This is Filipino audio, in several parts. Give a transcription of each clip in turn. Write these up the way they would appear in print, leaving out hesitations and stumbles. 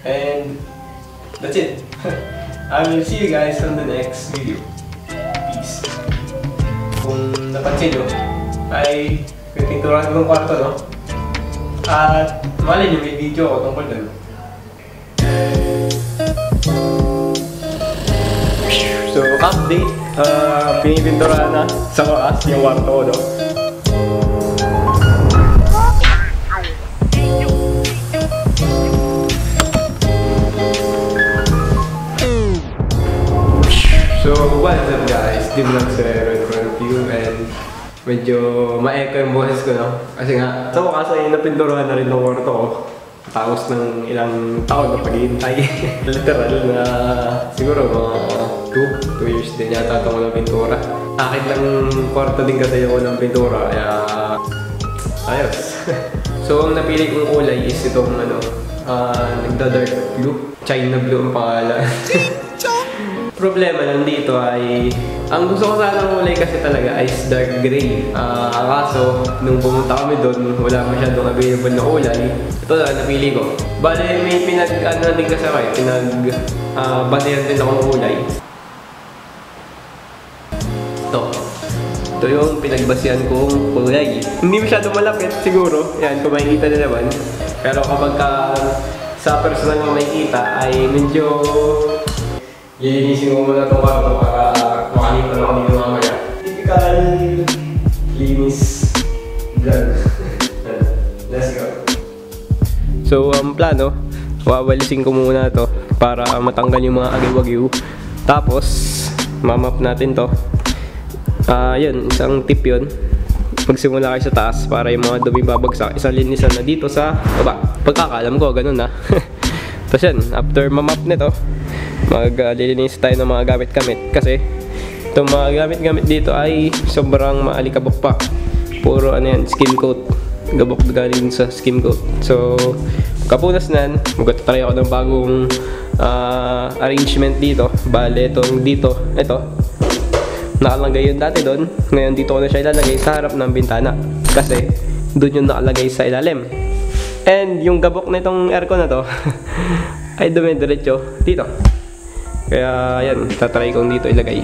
And that's it. I will see you guys on the next video. Peace. Kung napansin nyo, ay may pinturan ko ng kwarto, no? At malay nyo, may video ako tungkol doon. So, update. Pinipinturahan na sa waas yung kwarto ko, no? So, what's up guys? Dim lang sa in front of you and medyo ma-echo yung boses ko, no? Kasi nga, sa wakas ay napinturahan na rin ng kwarto ko. Tapos ng ilang taon na paghihintay. Literal na siguro mga 2 years din yata ito ko ng pintura. Akin lang kwarto din kasi ako ng pintura, kaya ayos. So ang napili kong kulay is itong nagda-dark blue. China blue ang pangalan. Problema lang dito ay, ang gusto ko sana ng kulay kasi talaga is dark gray. Kaso, nung pumunta kami doon, wala masyadong available na kulay. Ito na, napili ko. Bale, may pinag-ano din kasi ako eh, pinag-banayan din akong kulay. Ito yung pinagbasihan kong kulay. Hindi masyadong malapit siguro, yan, kung makikita na naman. Pero kapag sa personal mo makikita ay medyo lilinisin ko muna itong kwarto para makalimutan ako dito mamaya. Typical linis vlog. Let's go. So ang plano, wawalisin ko muna to para matanggal yung mga agiw-agiw. Tapos mamap natin to. Yun, isang tip yun. Magsimula kayo sa taas para yung mga dumi babagsak. Isang linisan na dito sa baba. Pagkakalam ko, ganun na. Tapos yan, after mamap nito, maglilinis tayo ng mga gamit-gamit kasi itong mga gamit-gamit dito ay sobrang maalikabok pa. Puro ano yan, skim coat. Gabok galing sa skim coat. So, kapunas nan, magtatry ako ng bagong arrangement dito. Bale, itong dito, ito, nakalagay yun dati doon. Ngayon dito ko na siya ilalagay sa harap ng bintana kasi doon yung nakalagay sa ilalim. And yung gabok na itong aircon na to ay dumidiretso dito. Kaya yan, tatry kong dito ilagay.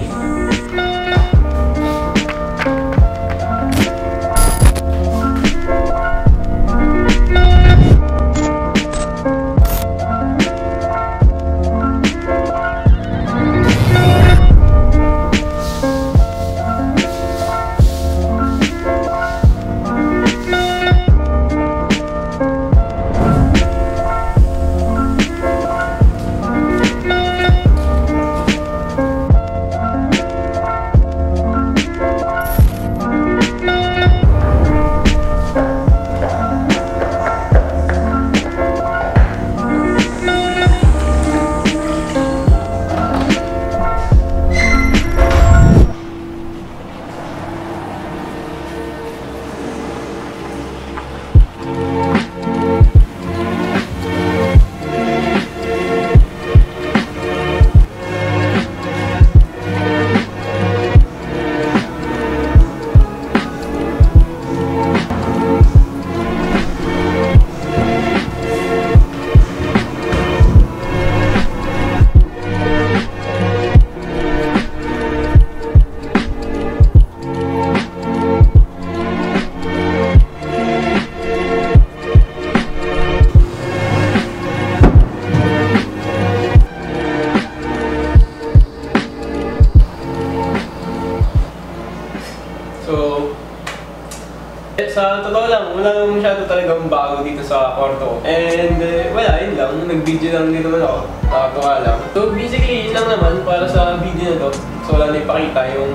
Sa totoo lang, wala naman masyado talagang bago dito sa kwarto. And wala, yun lang. Nag-video lang din naman ako. Nakatuwa lang. So basically, yun lang naman para sa video na to. So wala na ipakita yung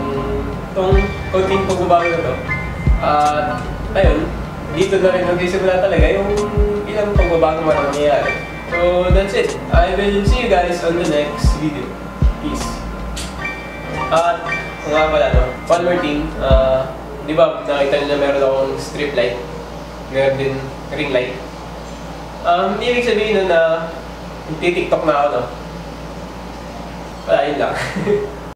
itong konting pagbabago na to. At ayun, dito na rin nagsisimula talaga yung ilang pagbabago man ang nangyayari. So that's it. I will see you guys on the next video. Peace. At kung nga pala, no, one more thing. Di ba, nakita nyo na meron akong strip light. Meron din ring light. Hindi ibig sabihin nun na TikTok na ako, no? Wala, yun lang.